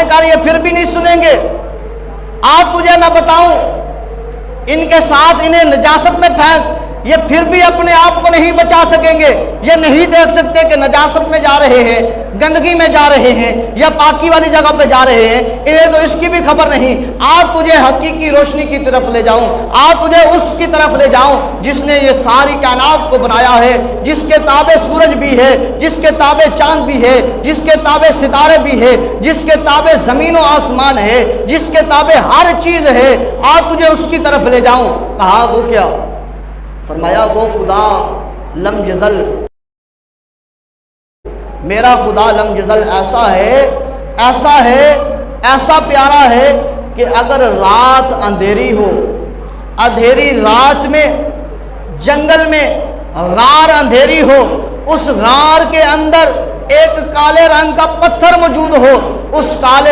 कर ये फिर भी नहीं सुनेंगे। आज तुझे मैं बताऊं, इनके साथ इन्हें नजासत में फेंक, ये फिर भी अपने आप को नहीं बचा सकेंगे। ये नहीं देख सकते कि नजासत में जा रहे हैं, गंदगी में जा रहे हैं या पाकी वाली जगह पे जा रहे हैं, इन्हें तो इसकी भी खबर नहीं। आज तुझे हकीकी रोशनी की तरफ ले जाऊं, आज तुझे उसकी तरफ ले जाऊं जिसने ये सारी कायनात को बनाया है, जिसके ताबे सूरज भी है, जिसके ताबे चांद भी है, जिसके ताबे सितारे भी है, जिसके ताबे जमीन और आसमान है, जिसके ताबे हर चीज है। आज तुझे उसकी तरफ ले जाऊं। कहा वो क्या? फरमाया वो खुदा लम जज़ल, मेरा खुदा लम जज़ल ऐसा है, ऐसा है, ऐसा प्यारा है कि अगर रात अंधेरी हो, अंधेरी रात में जंगल में गार अंधेरी हो, उस गार के अंदर एक काले रंग का पत्थर मौजूद हो, उस काले